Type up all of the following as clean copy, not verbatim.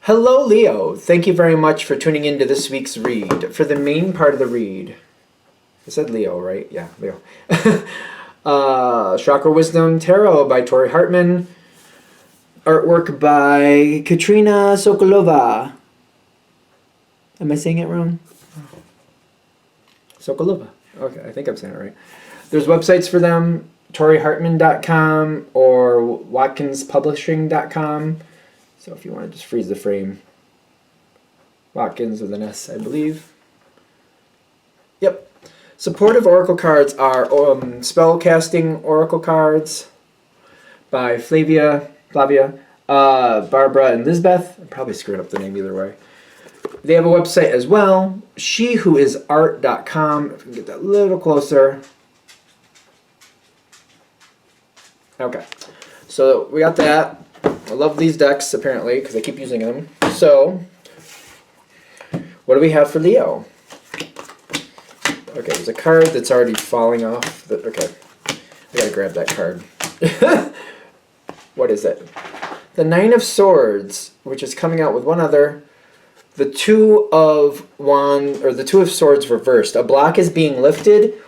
Hello, Leo. Thank you very much for tuning in to this week's read. For the main part of the read, I said Leo, right? Yeah, Leo. Chakra Wisdom Tarot by Tori Hartman. Artwork by Katrina Sokolova. Am I saying it wrong? Sokolova. Okay, I think I'm saying it right. There's websites for them, ToriHartman.com or WatkinsPublishing.com. So if you want to just freeze the frame, Watkins with an S, I believe. Yep. Supportive oracle cards are spellcasting oracle cards by Flavia, Barbara, and Lisbeth. I'm probably screwing up the name either way. They have a website as well, shewhoisart.com. If we can get that a little closer. Okay. So we got that. I love these decks, apparently, because I keep using them. So, what do we have for Leo? Okay, there's a card that's already falling off. Okay, I gotta grab that card. What is it? The Nine of Swords, which is coming out with one other. The Two of Swords reversed. A block is being lifted.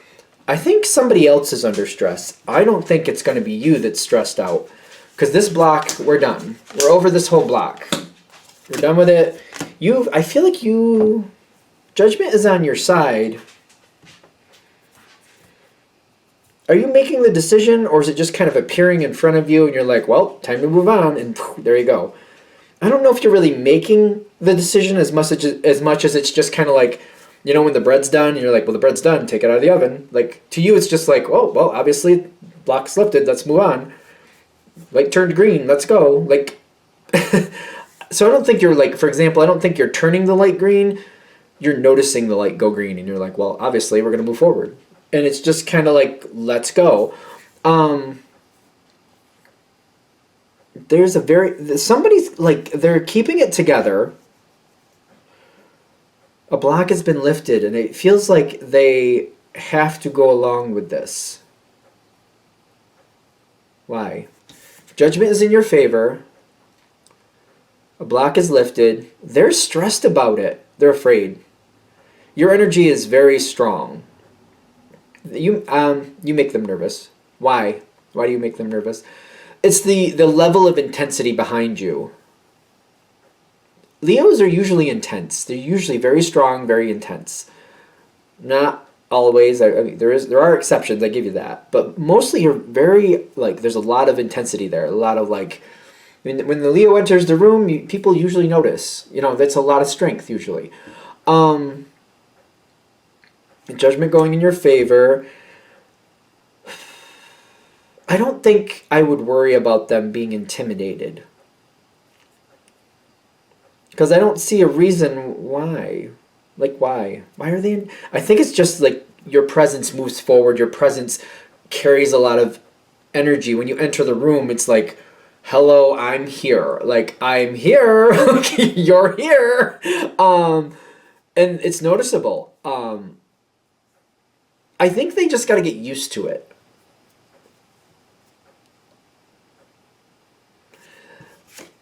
I think somebody else is under stress. I don't think it's going to be you that's stressed out. Because this block, we're done. We're over this whole block. We're done with it. I feel like Judgment is on your side. Are you making the decision, or is it just kind of appearing in front of you and you're like, well, time to move on, and there you go. I don't know if you're really making the decision as much as it's just kind of like, you know, when the bread's done, and you're like, well, the bread's done, take it out of the oven. Like, to you, it's just like, oh, well, obviously, block's lifted, let's move on. Light turned green, let's go. Like, so I don't think you're like, for example, I don't think you're turning the light green. You're noticing the light go green, and you're like, well, obviously, we're going to move forward. And it's just kind of like, let's go. There's somebody's like, they're keeping it together. A block has been lifted, and it feels like they have to go along with this. Why? Judgment is in your favor. A block is lifted. They're stressed about it. They're afraid. Your energy is very strong. You make them nervous. Why? Why do you make them nervous? It's the level of intensity behind you. Leos are usually intense. They're usually very strong, very intense. Not always. I mean, there are exceptions. I give you that. But mostly, you're very like. There's a lot of intensity there. A lot of like. When the Leo enters the room, people usually notice. You know, that's a lot of strength usually. Judgment going in your favor. I don't think I would worry about them being intimidated. Because I don't see a reason why. Like, why? Why are they I think it's just like your presence moves forward. Your presence carries a lot of energy. When you enter the room, it's like, hello, I'm here. Like, I'm here. You're here. And it's noticeable. I think they just got to get used to it.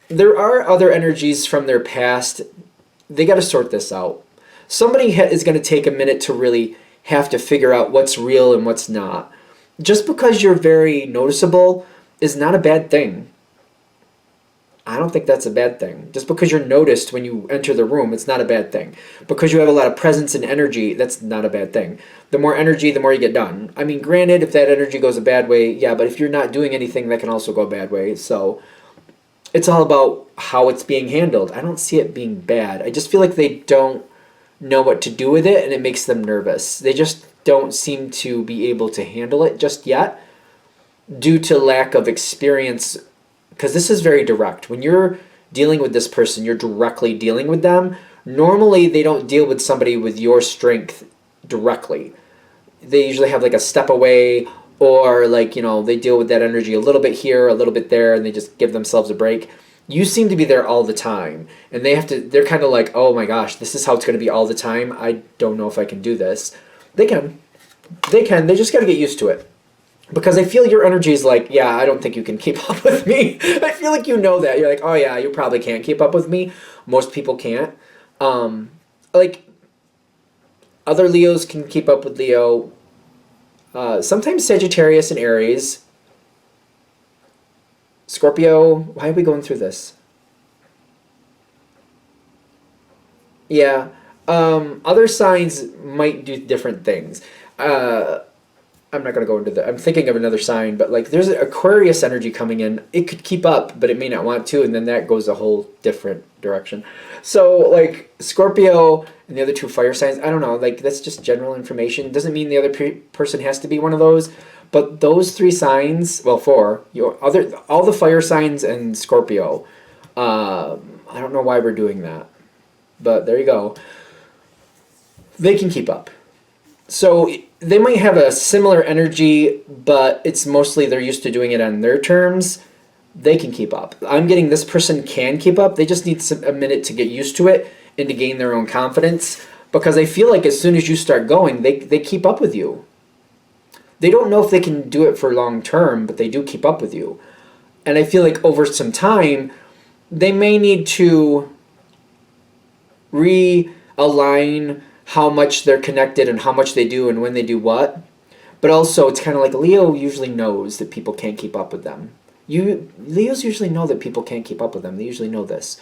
There are other energies from their past. They got to sort this out. Somebody is going to take a minute to really have to figure out what's real and what's not. Just because you're very noticeable is not a bad thing. I don't think that's a bad thing. Just because you're noticed when you enter the room, it's not a bad thing. Because you have a lot of presence and energy, that's not a bad thing. The more energy, the more you get done. I mean, granted, if that energy goes a bad way, yeah, but if you're not doing anything, that can also go a bad way. So it's all about how it's being handled. I don't see it being bad. I just feel like they don't know what to do with it, and it makes them nervous. They just don't seem to be able to handle it just yet due to lack of experience. Because this is very direct. When you're dealing with this person, you're directly dealing with them. Normally, they don't deal with somebody with your strength directly. They usually have like a step away, or like, you know, they deal with that energy a little bit here, a little bit there, and they just give themselves a break. You seem to be there all the time. And they're kind of like, oh my gosh, this is how it's going to be all the time. I don't know if I can do this. They can. They just got to get used to it. because I feel your energy is like, yeah, I don't think you can keep up with me. I feel like you know that. You're like, oh yeah, you probably can't keep up with me. Most people can't. Like, other Leos can keep up with Leo. Sometimes Sagittarius and Aries. Scorpio, why are we going through this? Yeah. Other signs might do different things. I'm not going to go into that. I'm thinking of another sign, but like there's an Aquarius energy coming in. It could keep up, but it may not want to, and then that goes a whole different direction. So like Scorpio and the other two fire signs, I don't know. Like that's just general information. Doesn't mean the other person has to be one of those. But those three signs, well, four, all the fire signs and Scorpio. I don't know why we're doing that, but there you go. They can keep up. So they might have a similar energy, but it's mostly they're used to doing it on their terms. They can keep up. I'm getting this person can keep up. They just need a minute to get used to it and to gain their own confidence. Because I feel like as soon as you start going, they keep up with you. They don't know if they can do it for long term, but they do keep up with you. And I feel like over some time, they may need to realign how much they're connected and how much they do and when they do what. But also, it's kind of like Leo usually knows that people can't keep up with them. Leos usually know that people can't keep up with them. They usually know this.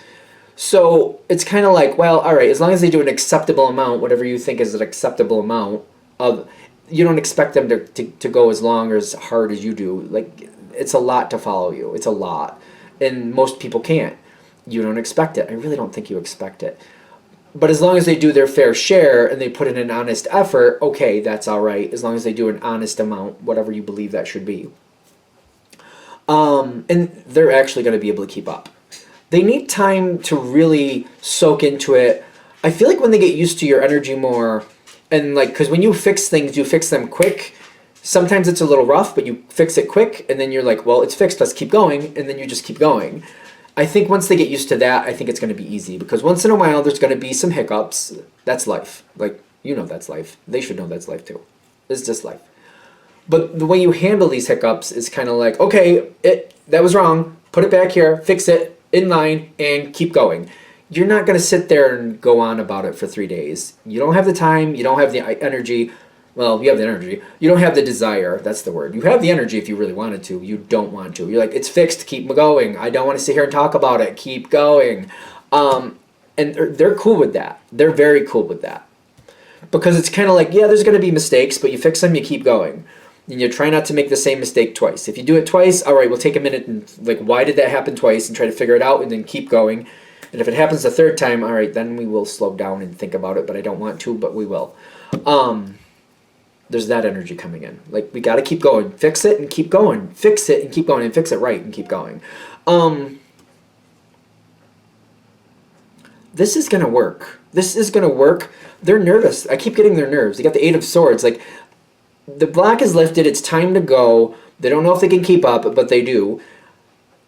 So it's kind of like, well, all right, as long as they do an acceptable amount, whatever you think is an acceptable amount of, you don't expect them to go as long or as hard as you do. Like, it's a lot to follow you. It's a lot. And most people can't. You don't expect it. I really don't think you expect it. But as long as they do their fair share and they put in an honest effort, okay, that's all right. As long as they do an honest amount, whatever you believe that should be. And they're actually going to be able to keep up. They need time to really soak into it. I feel like when they get used to your energy more, and like, because when you fix things, you fix them quick. Sometimes it's a little rough, but you fix it quick, and then you're like, well, it's fixed, let's keep going, and then you just keep going. I think once they get used to that, I think it's going to be easy, because once in a while there's going to be some hiccups. That's life. Like, you know that's life. They should know that's life too. It's just life. But the way you handle these hiccups is kind of like, okay, that was wrong. Put it back here, fix it, in line, and keep going. You're not going to sit there and go on about it for 3 days. You don't have the time. You don't have the energy. Well, you have the energy. You don't have the desire. That's the word. You have the energy if you really wanted to. You don't want to. You're like, it's fixed. Keep going. I don't want to sit here and talk about it. Keep going. And they're cool with that. They're very cool with that. Because it's kind of like, yeah, there's going to be mistakes, but you fix them, you keep going. And you try not to make the same mistake twice. If you do it twice, all right, we'll take a minute and like, why did that happen twice? And try to figure it out and then keep going. And if it happens the third time, all right, then we will slow down and think about it, but I don't want to, but we will. There's that energy coming in. Like, we got to keep going. Fix it and keep going. Fix it and keep going. And fix it right and keep going. This is going to work. This is going to work. They're nervous. I keep getting their nerves. They got the Eight of Swords. Like, the block is lifted. It's time to go. They don't know if they can keep up, but they do.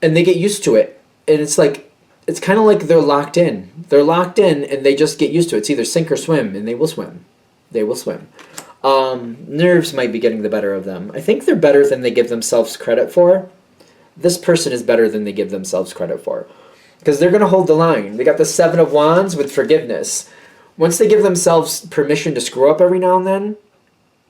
And they get used to it. And it's like, it's kind of like they're locked in. They're locked in and they just get used to it. It's either sink or swim, and they will swim. They will swim. Nerves might be getting the better of them. I think they're better than they give themselves credit for. This person is better than they give themselves credit for. Because they're going to hold the line. They got the Seven of Wands with forgiveness. Once they give themselves permission to screw up every now and then,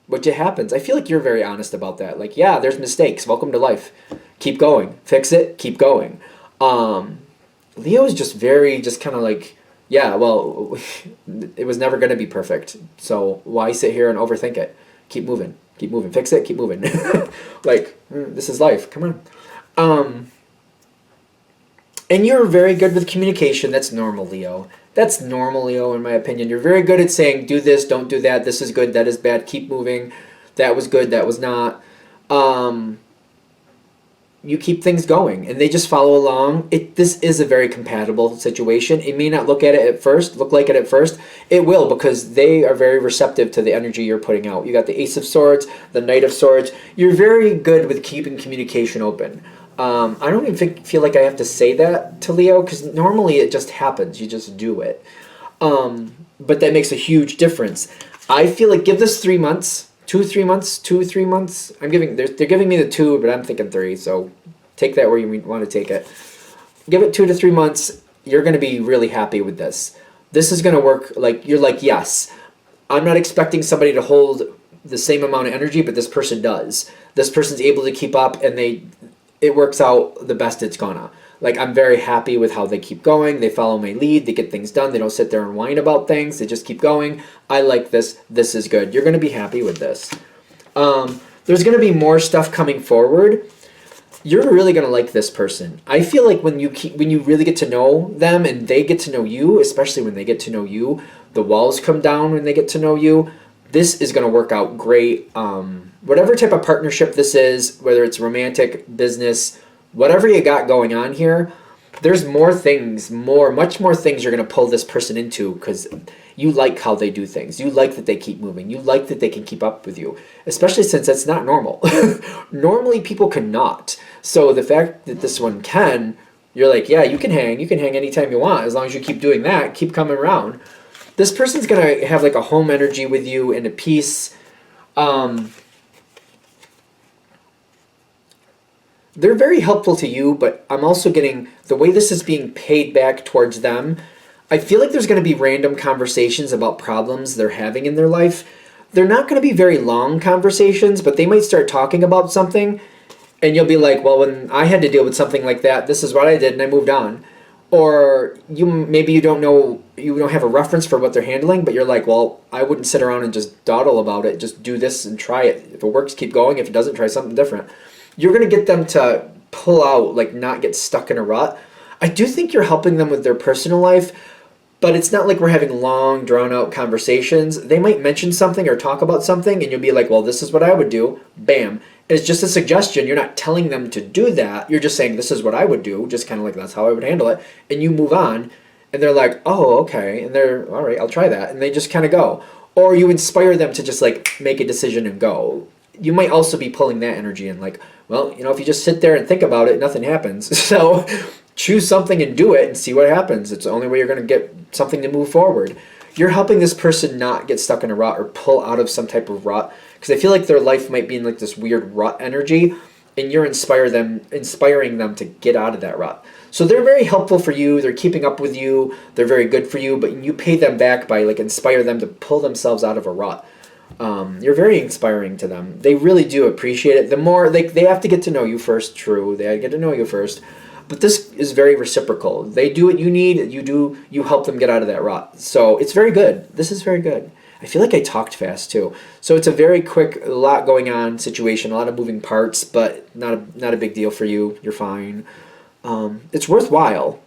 which it happens. I feel like you're very honest about that. Like, yeah, there's mistakes. Welcome to life. Keep going. Fix it. Keep going. Leo is just kind of like, yeah, well, it was never going to be perfect. So why sit here and overthink it? Keep moving. Keep moving. Fix it. Keep moving. Like, this is life. Come on. And you're very good with communication. That's normal, Leo. That's normal, Leo, in my opinion. You're very good at saying, do this, don't do that. This is good. That is bad. Keep moving. That was good. That was not. You keep things going, and they just follow along. This is a very compatible situation. It may not look like it at first. It will, because they are very receptive to the energy you're putting out. You got the Ace of Swords, the Knight of Swords. You're very good with keeping communication open. I don't even feel like I have to say that to Leo, because normally it just happens. You just do it. But that makes a huge difference. I feel like give this 3 months. 2 3 months. They're giving me the 2, but I'm thinking 3. So take that where you want to take it. Give it 2 to 3 months. You're going to be really happy with this. This is going to work. Like, you're like, yes, I'm not expecting somebody to hold the same amount of energy, but this person does. This person's able to keep up, and it works out the best it's gonna. Like, I'm very happy with how they keep going. They follow my lead. They get things done. They don't sit there and whine about things. They just keep going. I like this. This is good. You're gonna be happy with this. There's gonna be more stuff coming forward. You're really gonna like this person. I feel like when you really get to know them and they get to know you, especially when they get to know you, the walls come down when they get to know you. This is gonna work out great. Whatever type of partnership this is, whether it's romantic, business, whatever you got going on here, there's much more things you're gonna pull this person into because you like how they do things. You like that they keep moving. You like that they can keep up with you, especially since that's not normal. Normally people cannot. So the fact that this one can, you're like, yeah, you can hang anytime you want as long as you keep doing that, keep coming around. This person's gonna have like a home energy with you and a peace. They're very helpful to you, but I'm also getting the way this is being paid back towards them. I feel like there's going to be random conversations about problems they're having in their life. They're not going to be very long conversations, but they might start talking about something, and you'll be like, well, when I had to deal with something like that, this is what I did, and I moved on. Or you don't know, you don't have a reference for what they're handling, but you're like, well, I wouldn't sit around and just dawdle about it. Just do this and try it. If it works, keep going. If it doesn't, try something different. You're going to get them to pull out, like not get stuck in a rut. I do think you're helping them with their personal life, but it's not like we're having long, drawn-out conversations. They might mention something or talk about something, and you'll be like, well, this is what I would do. Bam. It's just a suggestion. You're not telling them to do that. You're just saying, this is what I would do, just kind of like that's how I would handle it. And you move on, and they're like, oh, okay. And they're, all right, I'll try that. And they just kind of go. Or you inspire them to just like make a decision and go. You might also be pulling that energy in, like, well, if you just sit there and think about it, nothing happens. So choose something and do it and see what happens. It's the only way you're going to get something to move forward. You're helping this person not get stuck in a rut or pull out of some type of rut, because I feel like their life might be in like this weird rut energy, and you're inspiring them to get out of that rut. So they're very helpful for you. They're keeping up with you. They're very good for you, but you pay them back by like inspire them to pull themselves out of a rut. You're very inspiring to them. They really do appreciate it. The more they have to get to know you first. True, they get to know you first. But this is very reciprocal. They do what you need. You help them get out of that rut. So it's very good. This is very good. I feel like I talked fast too. So it's a very quick, a lot going on situation, a lot of moving parts, but not a big deal for you. You're fine. It's worthwhile.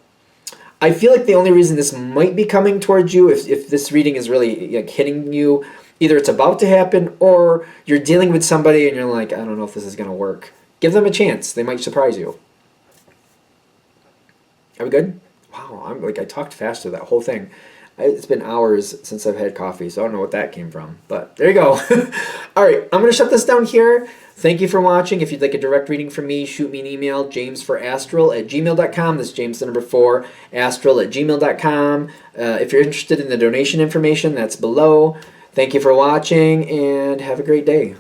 I feel like the only reason this might be coming towards you, if this reading is really like hitting you, either it's about to happen or you're dealing with somebody and you're like, I don't know if this is going to work. Give them a chance. They might surprise you. Are we good? Wow, I talked faster that whole thing. It's been hours since I've had coffee, so I don't know what that came from. But there you go. All right, I'm going to shut this down here. Thank you for watching. If you'd like a direct reading from me, shoot me an email, jamesforastral@gmail.com. That's James the number 4, astral@gmail.com. If you're interested in the donation information, that's below. Thank you for watching, and have a great day.